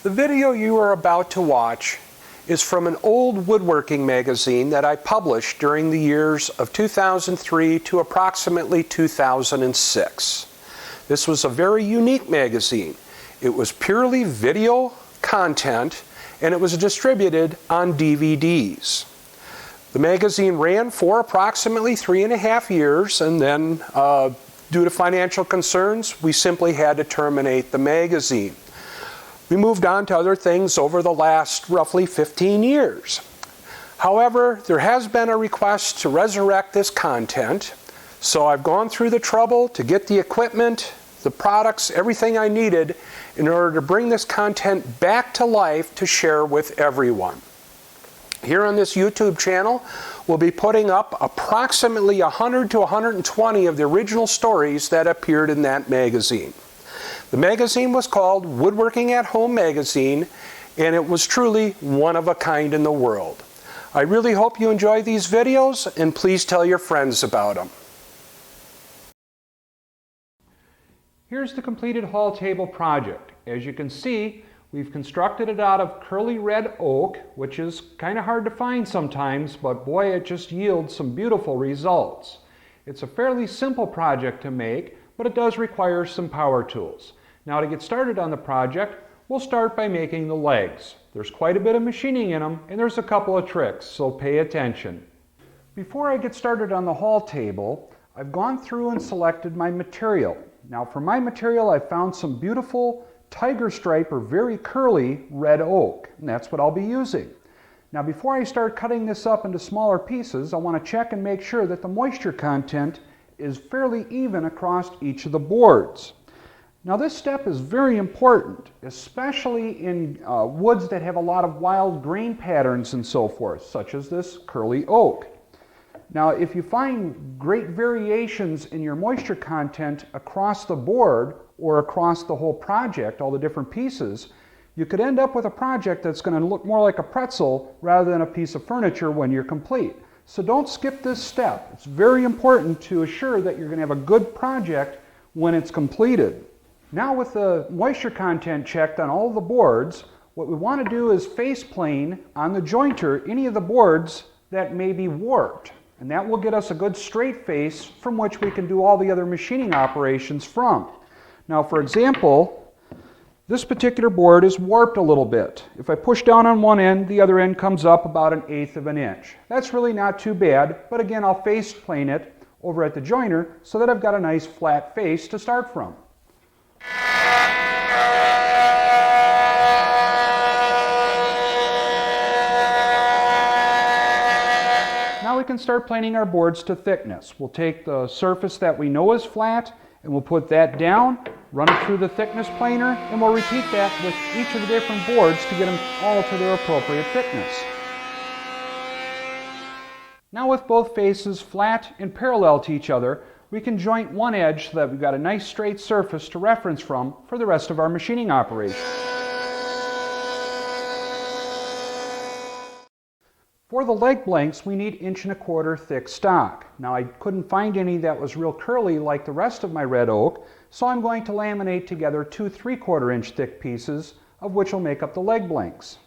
The video you are about to watch is from an old woodworking magazine that I published during the years of 2003 to approximately 2006. This was a very unique magazine. It was purely video content and it was distributed on DVDs. The magazine ran for approximately 3.5 years, and then due to financial concerns, we simply had to terminate the magazine. We moved on to other things over the last roughly 15 years. However, there has been a request to resurrect this content, so I've gone through the trouble to get the equipment, the products, everything I needed in order to bring this content back to life to share with everyone. Here on this YouTube channel, we'll be putting up approximately 100 to 120 of the original stories that appeared in that magazine. The magazine was called Woodworking at Home Magazine, and it was truly one of a kind in the world. I really hope you enjoy these videos, and please tell your friends about them. Here's the completed hall table project. As you can see, we've constructed it out of curly red oak, which is kind of hard to find sometimes, but boy, it just yields some beautiful results. It's a fairly simple project to make, but it does require some power tools. Now, to get started on the project, we'll start by making the legs. There's quite a bit of machining in them, and there's a couple of tricks, so pay attention. Before I get started on the hall table, I've gone through and selected my material. Now, for my material, I found some beautiful tiger stripe or very curly red oak, and that's what I'll be using. Now, before I start cutting this up into smaller pieces, I want to check and make sure that the moisture content is fairly even across each of the boards. Now, this step is very important, especially in woods that have a lot of wild grain patterns and so forth, such as this curly oak. Now, if you find great variations in your moisture content across the board or across the whole project, all the different pieces, you could end up with a project that's going to look more like a pretzel rather than a piece of furniture when you're complete. So don't skip this step. It's very important to assure that you're going to have a good project when it's completed. Now, with the moisture content checked on all the boards, what we want to do is face plane on the jointer any of the boards that may be warped. And that will get us a good straight face from which we can do all the other machining operations from. Now, for example, this particular board is warped a little bit. If I push down on one end, the other end comes up about 1/8 of an inch. That's really not too bad, but again, I'll face plane it over at the joiner so that I've got a nice flat face to start from. Now we can start planing our boards to thickness. We'll take the surface that we know is flat and we'll put that down, run it through the thickness planer, and we'll repeat that with each of the different boards to get them all to their appropriate thickness. Now, with both faces flat and parallel to each other, we can joint one edge so that we've got a nice straight surface to reference from for the rest of our machining operation. For the leg blanks, we need 1¼ inch thick stock. Now, I couldn't find any that was real curly like the rest of my red oak, so I'm going to laminate together 2 3/4 inch thick pieces, of which will make up the leg blanks.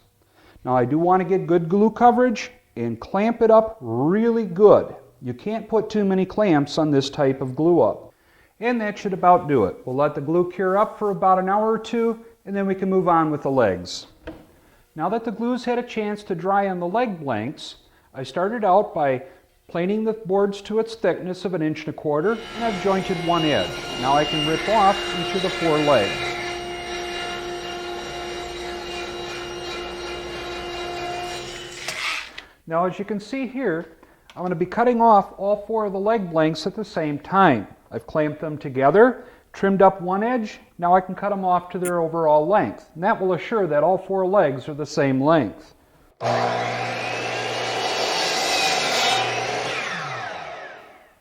Now, I do want to get good glue coverage and clamp it up really good. You can't put too many clamps on this type of glue up. And that should about do it. We'll let the glue cure up for about an hour or two, and then we can move on with the legs. Now that the glue's had a chance to dry on the leg blanks, I started out by planing the boards to its thickness of 1¼ inch, and I've jointed one edge. Now I can rip off each of the 4 legs. Now, as you can see here, I'm going to be cutting off all 4 of the leg blanks at the same time. I've clamped them together, trimmed up one edge. Now I can cut them off to their overall length. And that will assure that all 4 legs are the same length.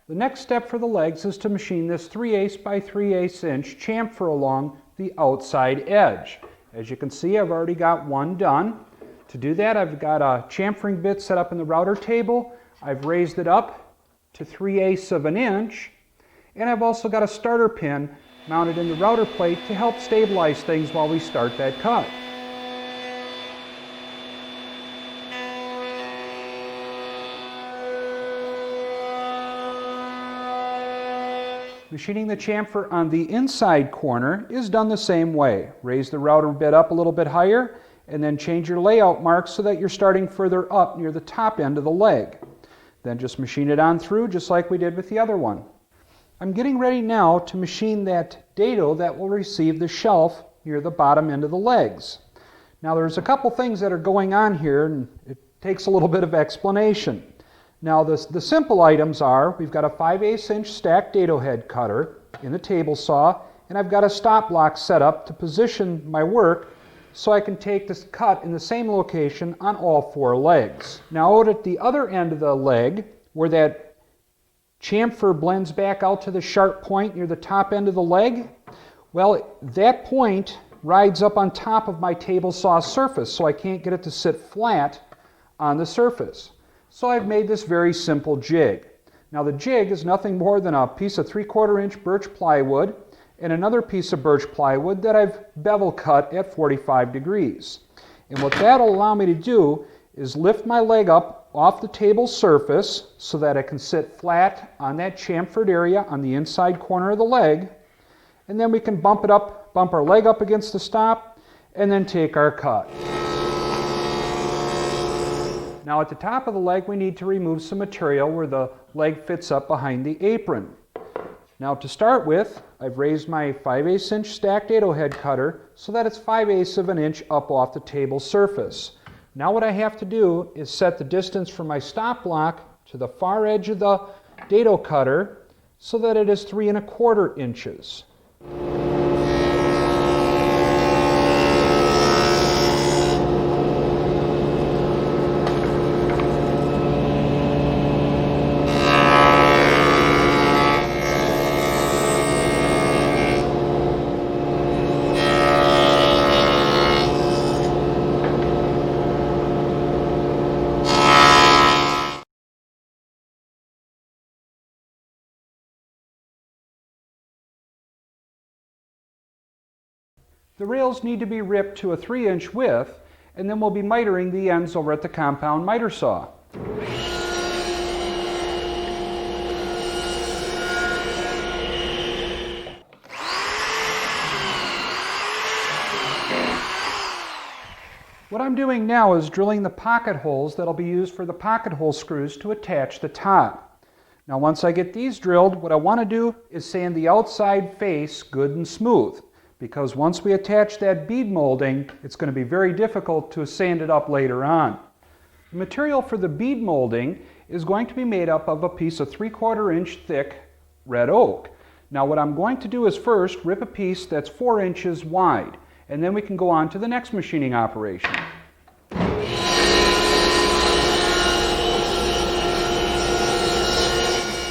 The next step for the legs is to machine this 3/8 by 3/8 inch chamfer along the outside edge. As you can see, I've already got one done. To do that, I've got a chamfering bit set up in the router table. I've raised it up to 3/8 of an inch, and I've also got a starter pin mounted in the router plate to help stabilize things while we start that cut. Machining the chamfer on the inside corner is done the same way. Raise the router bit up a little bit higher and then change your layout marks so that you're starting further up near the top end of the leg. Then just machine it on through just like we did with the other one. I'm getting ready now to machine that dado that will receive the shelf near the bottom end of the legs. Now there's a couple things that are going on here and it takes a little bit of explanation. Now the simple items are, we've got a 5/8 inch stacked dado head cutter in the table saw, and I've got a stop block set up to position my work so I can take this cut in the same location on all 4 legs. Now out at the other end of the leg, where that chamfer blends back out to the sharp point near the top end of the leg, well, that point rides up on top of my table saw surface, so I can't get it to sit flat on the surface. So I've made this very simple jig. Now the jig is nothing more than a piece of 3/4 inch birch plywood and another piece of birch plywood that I've bevel cut at 45 degrees. And what that'll allow me to do is lift my leg up off the table surface so that it can sit flat on that chamfered area on the inside corner of the leg. And then we can bump our leg up against the stop, and then take our cut. Now at the top of the leg we need to remove some material where the leg fits up behind the apron. Now to start with, I've raised my 5/8 inch stacked dado head cutter so that it's 5/8 of an inch up off the table surface. Now what I have to do is set the distance from my stop block to the far edge of the dado cutter so that it is 3 1/4 inches. The rails need to be ripped to a 3-inch width, and then we'll be mitering the ends over at the compound miter saw. What I'm doing now is drilling the pocket holes that'll be used for the pocket hole screws to attach the top. Now once I get these drilled, what I want to do is sand the outside face good and smooth, because once we attach that bead molding, it's going to be very difficult to sand it up later on. The material for the bead molding is going to be made up of a piece of 3/4 inch thick red oak. Now what I'm going to do is first rip a piece that's 4 inches wide, and then we can go on to the next machining operation.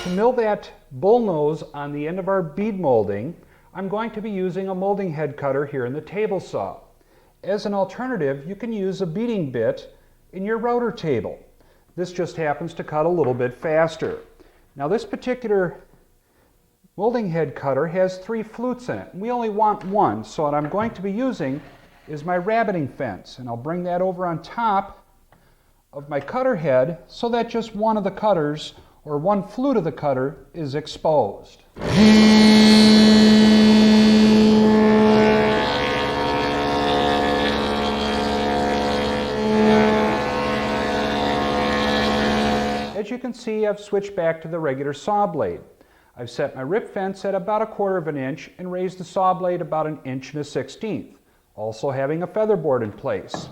To mill that bull nose on the end of our bead molding, I'm going to be using a molding head cutter here in the table saw. As an alternative, you can use a beading bit in your router table. This just happens to cut a little bit faster. Now this particular molding head cutter has 3 flutes in it. We only want 1, so what I'm going to be using is my rabbiting fence, and I'll bring that over on top of my cutter head so that just one of the cutters, or one flute of the cutter, is exposed. As you can see, I've switched back to the regular saw blade. I've set my rip fence at about 1/4 inch and raised the saw blade about 1 1/16 inches, also having a feather board in place.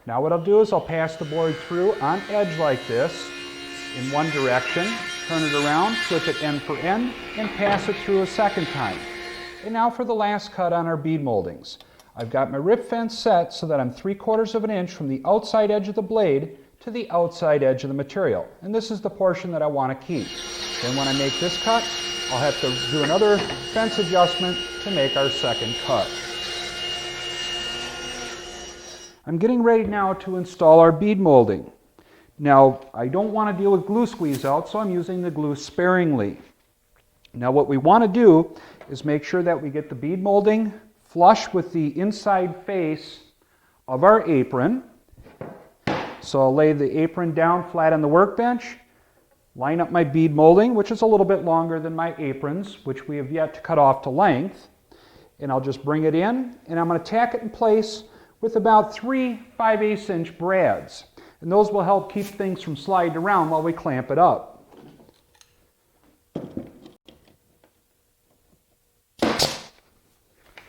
Now what I'll do is I'll pass the board through on edge like this in one direction, turn it around, flip it end for end, and pass it through a second time. And now for the last cut on our bead moldings. I've got my rip fence set so that I'm 3/4 inch from the outside edge of the blade to the outside edge of the material. And this is the portion that I want to keep. Then when I make this cut, I'll have to do another fence adjustment to make our second cut. I'm getting ready now to install our bead molding. Now, I don't want to deal with glue squeeze out, so I'm using the glue sparingly. Now what we want to do is make sure that we get the bead molding flush with the inside face of our apron. So I'll lay the apron down flat on the workbench, line up my bead molding, which is a little bit longer than my aprons, which we have yet to cut off to length. And I'll just bring it in, and I'm going to tack it in place with about 3 5/8 inch brads. And those will help keep things from sliding around while we clamp it up.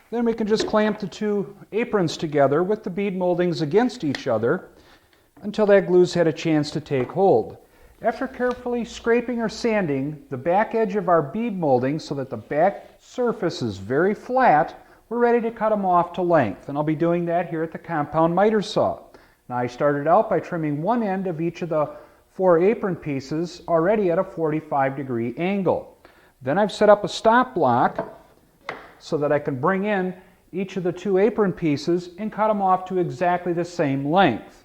Then we can just clamp the two aprons together with the bead moldings against each other until that glue's had a chance to take hold. After carefully scraping or sanding the back edge of our bead molding so that the back surface is very flat, we're ready to cut them off to length. And I'll be doing that here at the compound miter saw. Now I started out by trimming one end of each of the 4 apron pieces already at a 45-degree angle. Then I've set up a stop block so that I can bring in each of the 2 apron pieces and cut them off to exactly the same length.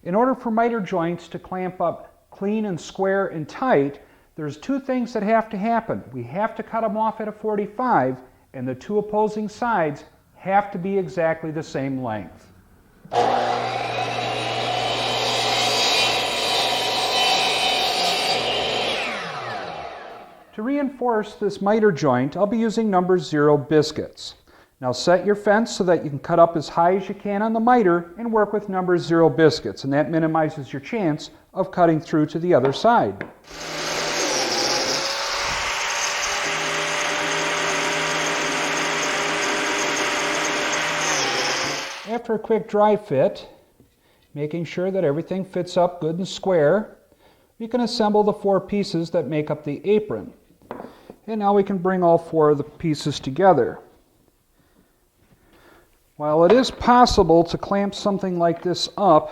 In order for miter joints to clamp up clean and square and tight, there's 2 things that have to happen. We have to cut them off at a 45, and the 2 opposing sides have to be exactly the same length. To reinforce this miter joint, I'll be using number 0 biscuits. Now set your fence so that you can cut up as high as you can on the miter and work with number 0 biscuits, and that minimizes your chance of cutting through to the other side. After a quick dry fit, making sure that everything fits up good and square, we can assemble the 4 pieces that make up the apron. And now we can bring all 4 of the pieces together. While it is possible to clamp something like this up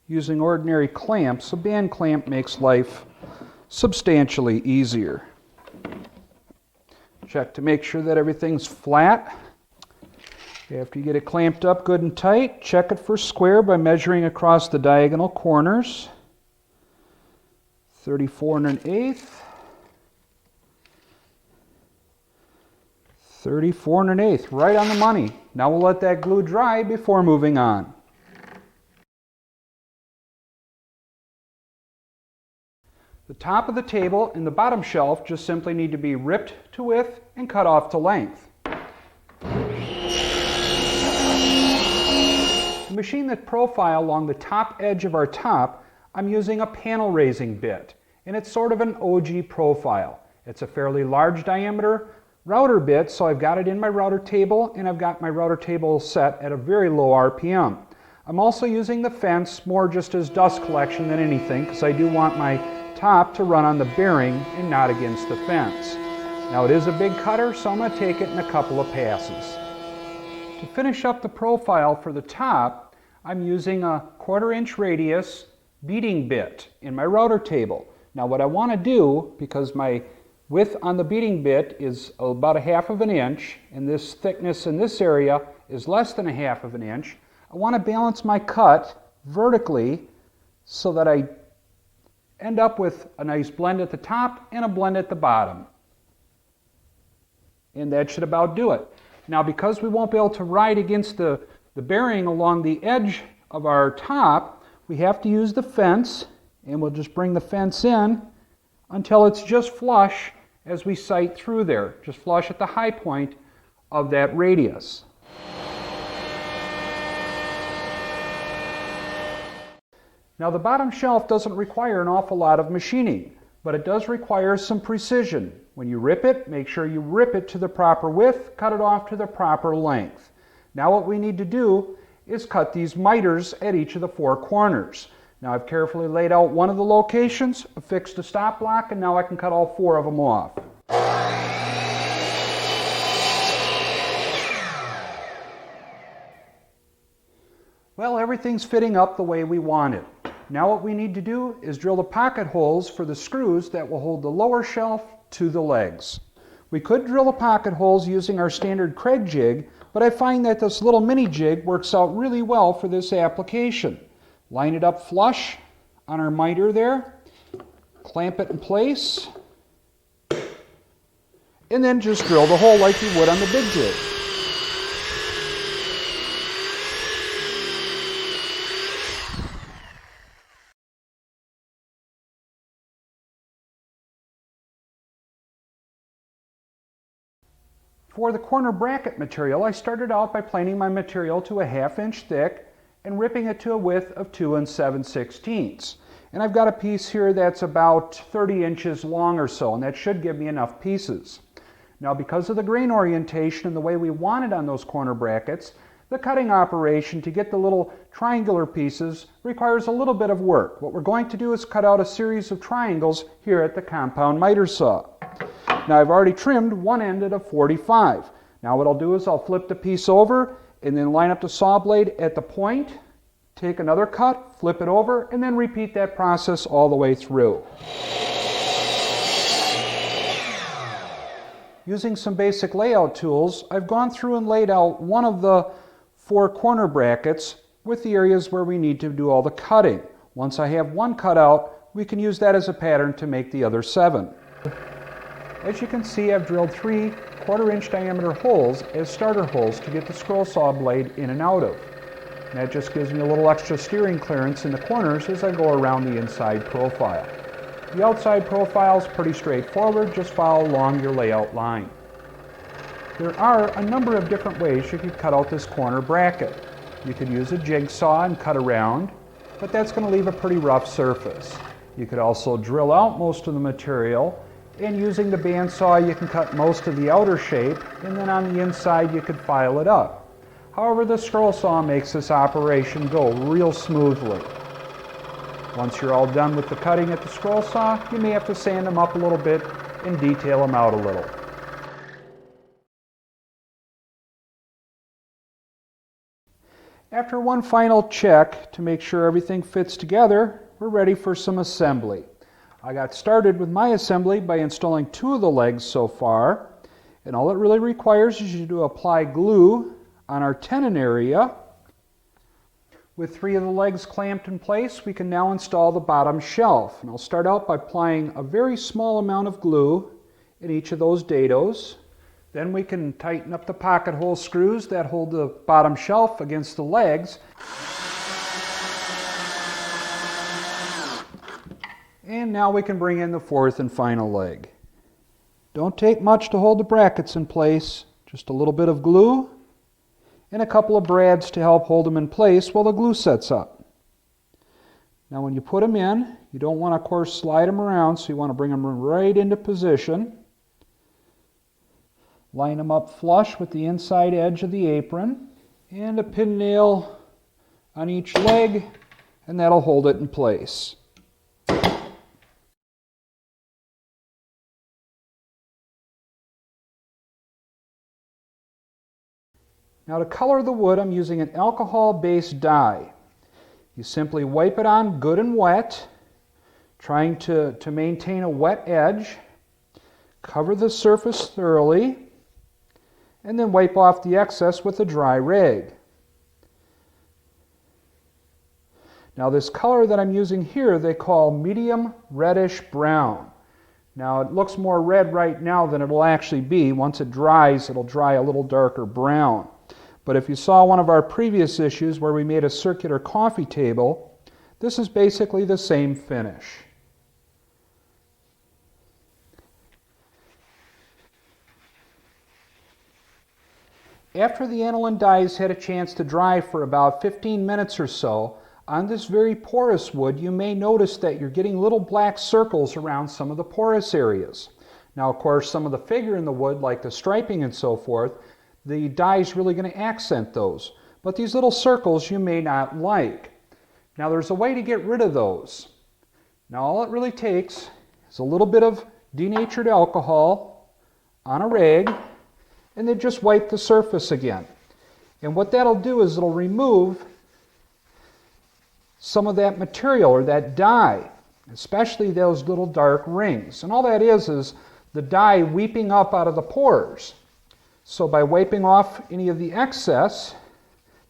using ordinary clamps, a band clamp makes life substantially easier. Check to make sure that everything's flat. After you get it clamped up good and tight, check it for square by measuring across the diagonal corners. 34 1/8, 34 1/8, right on the money. Now we'll let that glue dry before moving on. The top of the table and the bottom shelf just simply need to be ripped to width and cut off to length. To machine the profile along the top edge of our top, I'm using a panel raising bit, and it's sort of an OG profile. It's a fairly large diameter router bit, so I've got it in my router table, and I've got my router table set at a very low RPM. I'm also using the fence more just as dust collection than anything, because I do want my top to run on the bearing and not against the fence. Now it is a big cutter, so I'm going to take it in a couple of passes. To finish up the profile for the top, I'm using a 1/4 inch radius beading bit in my router table. Now what I want to do, because my width on the beading bit is about 1/2 inch, and this thickness in this area is less than 1/2 inch, I want to balance my cut vertically so that I end up with a nice blend at the top and a blend at the bottom. And that should about do it. Now because we won't be able to ride against the bearing along the edge of our top, we have to use the fence, and we'll just bring the fence in until it's just flush as we sight through there, just flush at the high point of that radius. Now the bottom shelf doesn't require an awful lot of machining, but it does require some precision. When you rip it, make sure you rip it to the proper width, cut it off to the proper length. Now what we need to do is cut these miters at each of the 4 corners. Now I've carefully laid out one of the locations, affixed a stop block, and now I can cut all 4 of them off. Well, everything's fitting up the way we want it. Now what we need to do is drill the pocket holes for the screws that will hold the lower shelf to the legs. We could drill the pocket holes using our standard Craig jig, but I find that this little mini jig works out really well for this application. Line it up flush on our miter there, clamp it in place, and then just drill the hole like you would on the big jig. For the corner bracket material, I started out by planing my material to a 1/2 inch thick and ripping it to a width of 2 7/16. And I've got a piece here that's about 30 inches long or so, and that should give me enough pieces. Now, because of the grain orientation and the way we want it on those corner brackets, the cutting operation to get the little triangular pieces requires a little bit of work. What we're going to do is cut out a series of triangles here at the compound miter saw. Now, I've already trimmed one end at a 45. Now what I'll do is I'll flip the piece over and then line up the saw blade at the point, take another cut, flip it over, and then repeat that process all the way through. Using some basic layout tools, I've gone through and laid out one of the 4 corner brackets with the areas where we need to do all the cutting. Once I have one cut out, we can use that as a pattern to make the other 7. As you can see, I've drilled 3 1/4 inch diameter holes as starter holes to get the scroll saw blade in and out of. And that just gives me a little extra steering clearance in the corners as I go around the inside profile. The outside profile is pretty straightforward, just follow along your layout line. There are a number of different ways you could cut out this corner bracket. You could use a jigsaw and cut around, but that's going to leave a pretty rough surface. You could also drill out most of the material, and using the bandsaw you can cut most of the outer shape, and then on the inside you could file it up. However, the scroll saw makes this operation go real smoothly. Once you're all done with the cutting at the scroll saw, you may have to sand them up a little bit and detail them out a little. After one final check to make sure everything fits together, we're ready for some assembly. I got started with my assembly by installing 2 of the legs so far, and all it really requires is you to apply glue on our tenon area. With 3 of the legs clamped in place, we can now install the bottom shelf. And I'll start out by applying a very small amount of glue in each of those dados. Then we can tighten up the pocket hole screws that hold the bottom shelf against the legs. And now we can bring in the 4th and final leg. Don't take much to hold the brackets in place, just a little bit of glue and a couple of brads to help hold them in place while the glue sets up. Now when you put them in, you don't want to, of course, slide them around, so you want to bring them right into position. Line them up flush with the inside edge of the apron, and a pin nail on each leg, and that'll hold it in place. Now to color the wood, I'm using an alcohol-based dye. You simply wipe it on good and wet, trying to maintain a wet edge. Cover the surface thoroughly, and then wipe off the excess with a dry rag. Now this color that I'm using here, they call medium reddish brown. Now it looks more red right now than it'll actually be. Once it dries, it'll dry a little darker brown. But if you saw one of our previous issues where we made a circular coffee table, this is basically the same finish. After the aniline dyes had a chance to dry for about 15 minutes or so, on this very porous wood you may notice that you're getting little black circles around some of the porous areas. Now of course some of the figure in the wood, like the striping and so forth, the dye is really going to accent those. But these little circles you may not like. Now there's a way to get rid of those. Now all it really takes is a little bit of denatured alcohol on a rag, and then just wipe the surface again. And what that'll do is it'll remove some of that material or that dye, especially those little dark rings. And all that is the dye weeping up out of the pores. So by wiping off any of the excess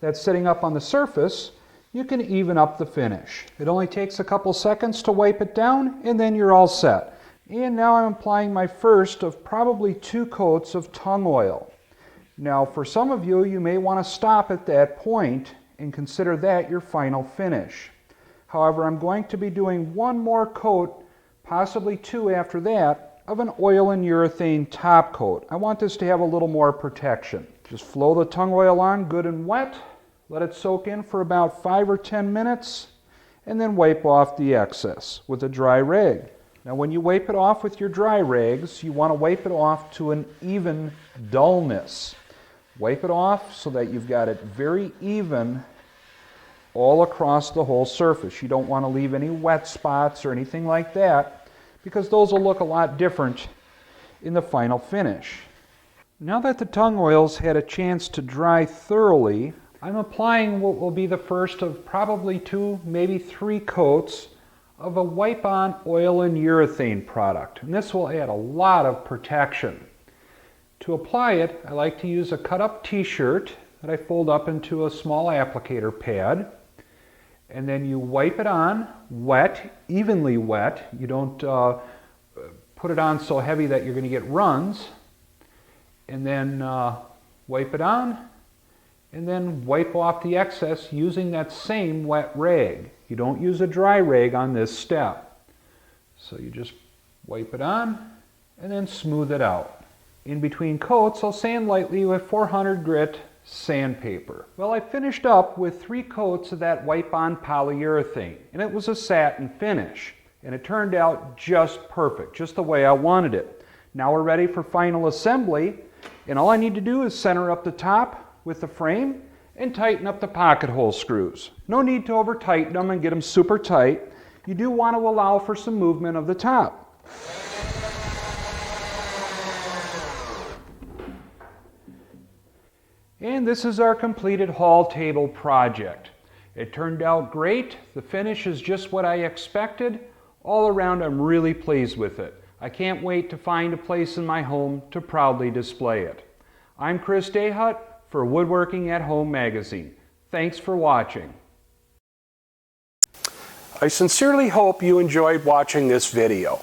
that's sitting up on the surface, you can even up the finish. It only takes a couple seconds to wipe it down, and then you're all set. And now I'm applying my first of probably 2 coats of tung oil. Now for some of you, you may want to stop at that point and consider that your final finish. However, I'm going to be doing 1 more coat, possibly 2 after that, of an oil and urethane top coat. I want this to have a little more protection. Just flow the tung oil on good and wet. Let it soak in for about 5 or 10 minutes and then wipe off the excess with a dry rag. Now when you wipe it off with your dry rags, you want to wipe it off to an even dullness. Wipe it off so that you've got it very even all across the whole surface. You don't want to leave any wet spots or anything like that, because those will look a lot different in the final finish. Now that the tung oil's had a chance to dry thoroughly, I'm applying what will be the first of probably 2, maybe 3 coats of a wipe-on oil and urethane product. And this will add a lot of protection. To apply it, I like to use a cut-up t-shirt that I fold up into a small applicator pad. And then you wipe it on wet, evenly wet. You don't put it on so heavy that you're going to get runs. And then wipe it on, and then wipe off the excess using that same wet rag. You don't use a dry rag on this step. So you just wipe it on and then smooth it out. In between coats, I'll sand lightly with 400 grit sandpaper. Well, I finished up with 3 coats of that wipe-on polyurethane, and it was a satin finish, and it turned out just perfect, just the way I wanted it. Now we're ready for final assembly, and all I need to do is center up the top with the frame and tighten up the pocket hole screws. No need to over tighten them and get them super tight. You do want to allow for some movement of the top. And this is our completed hall table project. It turned out great. The finish is just what I expected. All around, I'm really pleased with it. I can't wait to find a place in my home to proudly display it. I'm Chris DeHut for Woodworking at Home magazine. Thanks for watching. I sincerely hope you enjoyed watching this video.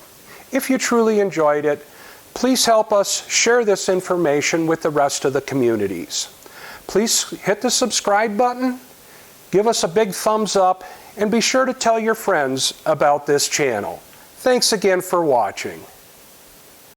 If you truly enjoyed it, please help us share this information with the rest of the communities. Please hit the subscribe button, give us a big thumbs up, and be sure to tell your friends about this channel. Thanks again for watching.